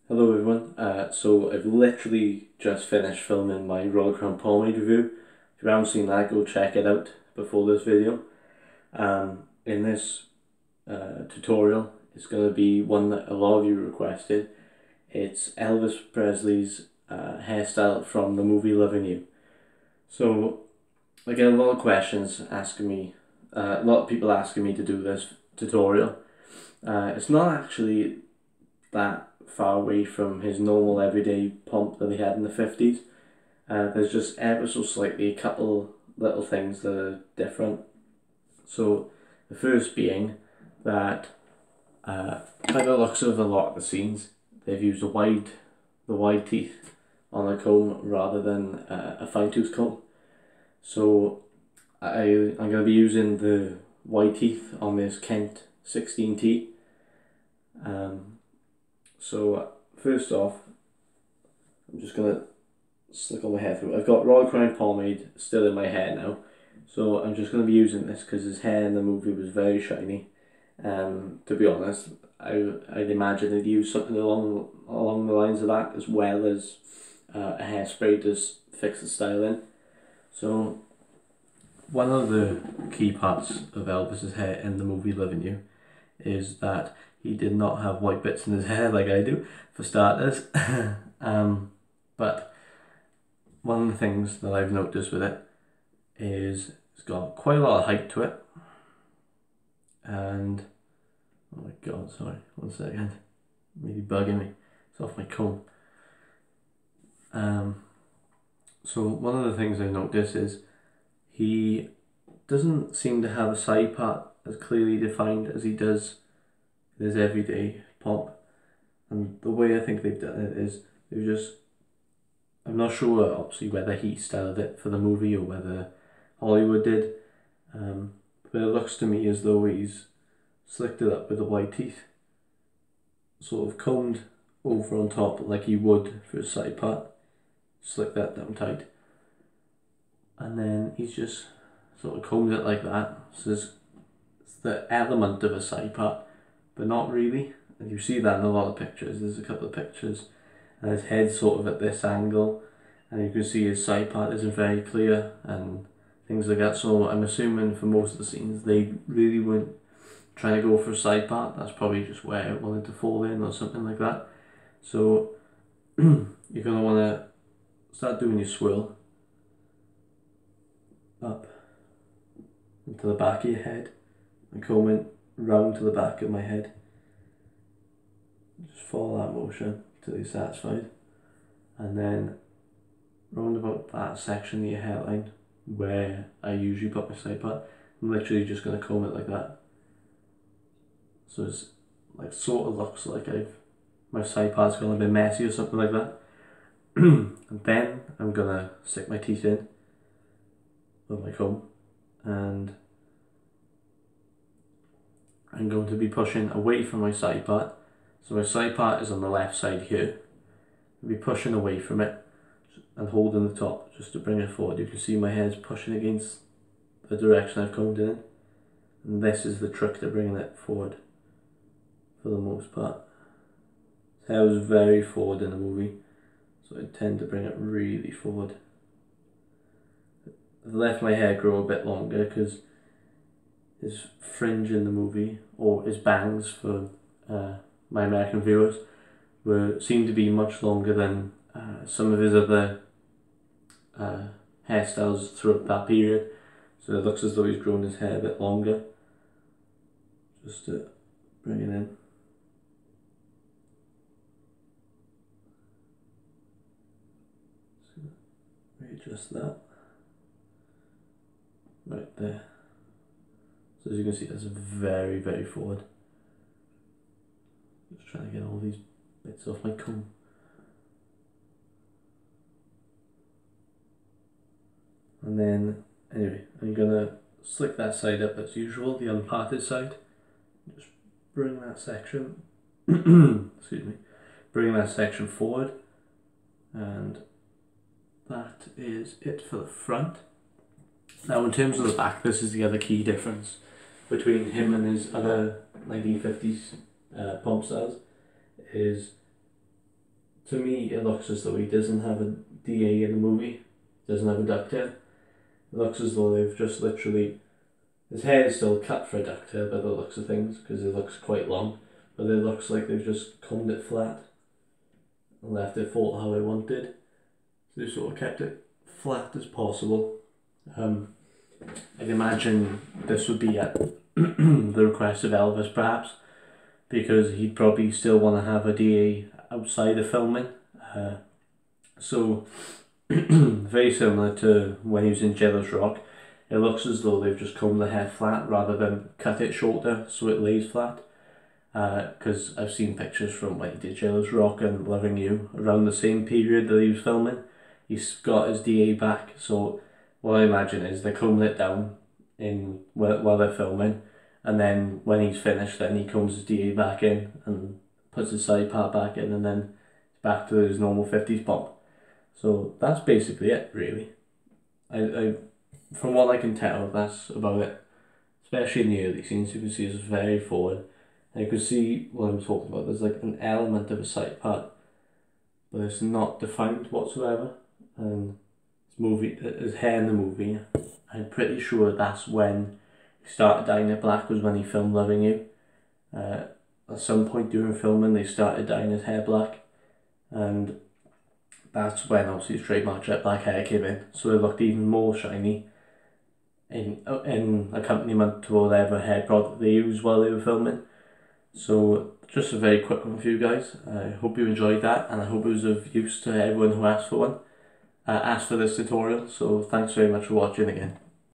Hello everyone, so I've literally just finished filming my Royal Crown Pomade review. If you haven't seen that, go check it out before this video. In this tutorial, it's going to be one that a lot of you requested. It's Elvis Presley's hairstyle from the movie Loving You. So I get a lot of questions asking me, a lot of people asking me to do this tutorial. It's not actually that far away from his normal everyday pomp that he had in the 50s. There's just ever so slightly a couple little things that are different. So the first being that by the looks of a lot of the scenes, they've used the wide teeth on a comb rather than a fine tooth comb. So I'm going to be using the wide teeth on this Kent 16T. So first off, I'm just going to slick all my hair through. I've got Royal Crown Pomade still in my hair now, so I'm just going to be using this because his hair in the movie was very shiny. To be honest, I'd imagine they'd use something along the lines of that, as well as a hairspray to fix the styling. So one of the key parts of Elvis's hair in the movie Loving You is that he did not have white bits in his hair like I do, for starters. But one of the things that I've noticed with it is it's got quite a lot of height to it. And, oh my god, sorry, 1 second. Really bugging me. It's off my comb. So one of the things I've noticed is he doesn't seem to have a side part as clearly defined as he does in his everyday pomp. And the way I think they've done it is they've just, I'm not sure obviously whether he styled it for the movie or whether Hollywood did, but it looks to me as though he's slicked it up with the white teeth, sort of combed over on top like he would for his side part, slick that down tight, and then he's just sort of combed it like that, so it's the element of a side part, but not really. And you see that in a lot of pictures. There's a couple of pictures and his head's sort of at this angle, and you can see his side part isn't very clear and things like that. So I'm assuming for most of the scenes they really weren't trying to go for a side part. That's probably just where it wanted to fall in or something like that. So you're going to want to start doing your swirl up into the back of your head and combing round to the back of my head. Just follow that motion till you're satisfied, and then round about that section of your hairline where I usually put my side part, I'm literally just going to comb it like that. So it's like sort of looks like my side part's gone a bit messy or something like that. And then I'm going to stick my teeth in with my comb, and I'm going to be pushing away from my side part. So my side part is on the left side here. I'll be pushing away from it and holding the top just to bring it forward. You can see my hair's pushing against the direction I've combed in. And this is the trick to bringing it forward for the most part. His hair was very forward in the movie, so I tend to bring it really forward. I've left my hair grow a bit longer because his fringe in the movie, or his bangs for my American viewers, seemed to be much longer than some of his other hairstyles throughout that period. So it looks as though he's grown his hair a bit longer. Just to bring it in. So readjust that. Right there. So as you can see, that's very, very forward. Just trying to get all these bits off my comb. And then, anyway, I'm gonna slick that side up as usual, the unparted side. Just bring that section, excuse me, bring that section forward, and that is it for the front. Now in terms of the back, this is the other key difference between him and his other 1950s pomp styles, is to me it looks as though he doesn't have a DA in the movie, doesn't have a ducktail. It looks as though they've just literally, his hair is still cut for a ducktail by the looks of things because it looks quite long, but it looks like they've just combed it flat and left it fall how I wanted. So they sort of kept it flat as possible. I'd imagine this would be at the request of Elvis perhaps, because he'd probably still want to have a DA outside of filming. So very similar to when he was in Jealous Rock, it looks as though they've just combed the hair flat rather than cut it shorter so it lays flat. Because I've seen pictures from when he did Jealous Rock and Loving You around the same period that he was filming. He's got his DA back, so what I imagine is they're combing it down while they're filming, and then when he's finished, then he combs his DA back in and puts his side part back in, and then back to his normal 50s pomp. So that's basically it, really. I from what I can tell, that's about it. Especially in the early scenes, you can see it's very forward. And you can see what I'm talking about. There's like an element of a side part, but it's not defined whatsoever. And his hair in the movie, I'm pretty sure that's when he started dyeing it black, was when he filmed Loving You. At some point during filming, they started dyeing his hair black, and that's when obviously his trademark jet black hair came in, so it looked even more shiny in accompaniment to whatever hair product they used while they were filming. So just a very quick one for you guys. I hope you enjoyed that, and I hope it was of use to everyone who asked for this tutorial. So thanks very much for watching again.